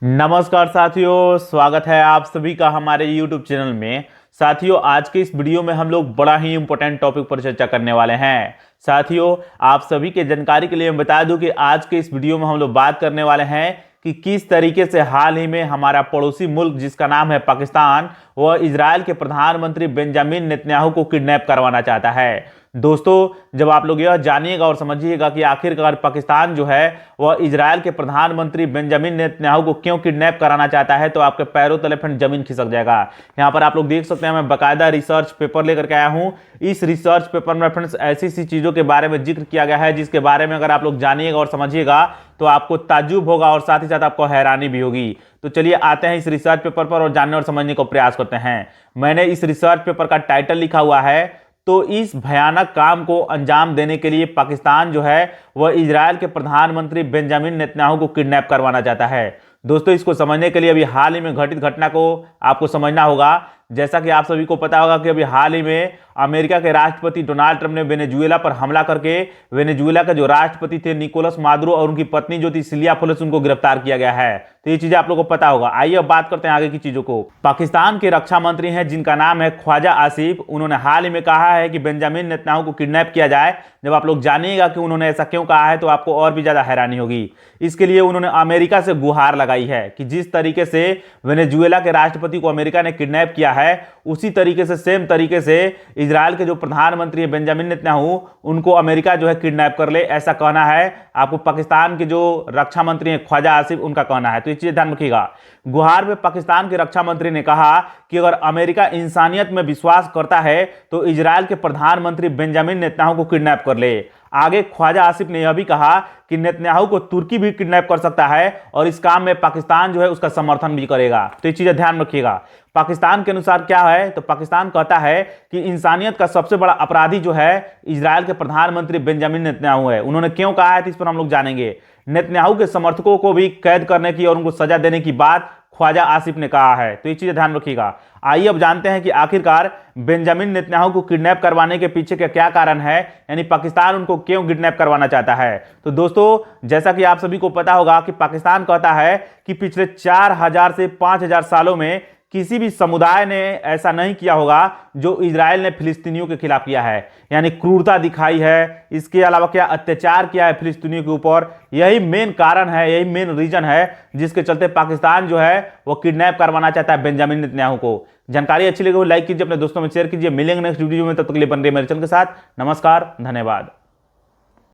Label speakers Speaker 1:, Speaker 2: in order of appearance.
Speaker 1: नमस्कार साथियों, स्वागत है आप सभी का हमारे YouTube चैनल में। साथियों, आज के इस वीडियो में हम लोग बड़ा ही इंपॉर्टेंट टॉपिक पर चर्चा करने वाले हैं। साथियों, आप सभी के जानकारी के लिए मैं बता दूं कि आज के इस वीडियो में हम लोग बात करने वाले हैं कि किस तरीके से हाल ही में हमारा पड़ोसी मुल्क जिसका नाम है पाकिस्तान, वह इजराइल के प्रधानमंत्री बेंजामिन नेतन्याहू को किडनैप करवाना चाहता है। दोस्तों, जब आप लोग यह जानिएगा और समझिएगा कि आखिरकार पाकिस्तान जो है वह इजराइल के प्रधानमंत्री बेंजामिन नेतन्याहू को क्यों किडनैप कराना चाहता है, तो आपके पैरों तले फिर जमीन खिसक जाएगा। यहाँ पर आप लोग देख सकते हैं, मैं बाकायदा रिसर्च पेपर लेकर के आया हूँ। इस रिसर्च पेपर में फ्रेंड्स ऐसी सी चीजों के बारे में जिक्र किया गया है जिसके बारे में अगर आप लोग जानिएगा और समझिएगा तो आपको ताज्जुब होगा और साथ ही साथ आपको हैरानी भी होगी। तो चलिए आते हैं इस रिसर्च पेपर पर और जानने और समझने को प्रयास करते हैं। मैंने इस रिसर्च पेपर का टाइटल लिखा हुआ है, तो इस भयानक काम को अंजाम देने के लिए पाकिस्तान जो है वह इजराइल के प्रधानमंत्री बेंजामिन नेतन्याहू को किडनैप करवाना चाहता है। दोस्तों, इसको समझने के लिए अभी हाल ही में घटित घटना को आपको समझना होगा। जैसा कि आप सभी को पता होगा कि अभी हाल ही में अमेरिका के राष्ट्रपति डोनाल्ड ट्रंप ने वेनेजुएला पर हमला करके वेनेजुएला के जो राष्ट्रपति थे निकोलस मादुरो और उनकी पत्नी जो थी सिलिया फ्लोरेंस, उनको गिरफ्तार किया गया है। तो ये चीजें आप लोगों को पता होगा। आइए अब बात करते हैं आगे की चीजों को। पाकिस्तान के रक्षा मंत्री हैं जिनका नाम है ख्वाजा आसिफ, उन्होंने हाल ही में कहा है कि बेंजामिन नेतन्याहू को किडनैप किया जाए। जब आप लोग जानिएगा कि उन्होंने ऐसा क्यों कहा है तो आपको और भी ज्यादा हैरानी होगी। इसके लिए उन्होंने अमेरिका से गुहार लगाई है कि जिस तरीके से वेनेजुएला के राष्ट्रपति को अमेरिका ने किडनैप किया है, उसी तरीके से सेम तरीके से इजराइल के जो प्रधानमंत्री है बेंजामिन नेतन्याहू, उनको अमेरिका जो है किडनैप कर ले, ऐसा कहना है आपको पाकिस्तान के जो रक्षा मंत्री हैं ख्वाजा आसिफ, उनका कहना है। तो ये चीज ध्यान रखिएगा। गुहार में पाकिस्तान के रक्षा मंत्री ने कहा कि अगर अमेरिका इंसानियत में विश्वास करता है तो इजराइल के प्रधानमंत्री बेंजामिन नेतन्याहू को किडनैप कर ले। आगे ख्वाजा आसिफ ने यह भी कहा कि नेतन्याहू को तुर्की भी किडनैप कर सकता है और इस काम में पाकिस्तान जो है उसका समर्थन भी करेगा। तो ये चीजें ध्यान रखिएगा। पाकिस्तान के अनुसार क्या है, तो पाकिस्तान कहता है कि इंसानियत का सबसे बड़ा अपराधी जो है इजराइल के प्रधानमंत्री बेंजामिन नेतन्याहू है। उन्होंने क्यों कहा है तो इस पर हम लोग जानेंगे। नेतन्याहू के समर्थकों को भी कैद करने की और उनको सजा देने की बात ख्वाजा आसिफ ने कहा है। तो ये चीजें ध्यान रखिएगा। आइए अब जानते हैं कि आखिरकार बेंजामिन नेतन्याहू को किडनैप करवाने के पीछे का क्या कारण है, यानी पाकिस्तान उनको क्यों किडनैप करवाना चाहता है। तो दोस्तों, जैसा कि आप सभी को पता होगा कि पाकिस्तान कहता है कि पिछले 4000 से 5000 सालों में किसी भी समुदाय ने ऐसा नहीं किया होगा जो इजराइल ने फिलिस्तीनियों के खिलाफ किया है, यानी क्रूरता दिखाई है, इसके अलावा क्या अत्याचार किया है फिलिस्तीनियों के ऊपर। यही मेन कारण है, यही मेन रीजन है जिसके चलते पाकिस्तान जो है वो किडनैप करवाना चाहता है बेंजामिन नेतन्याहू को। जानकारी अच्छी लगी हो लाइक कीजिए, अपने दोस्तों में शेयर कीजिए। मिलेंगे नेक्स्ट वीडियो में, तब तक के लिए बन रहे मेरे चैनल के साथ। नमस्कार, धन्यवाद।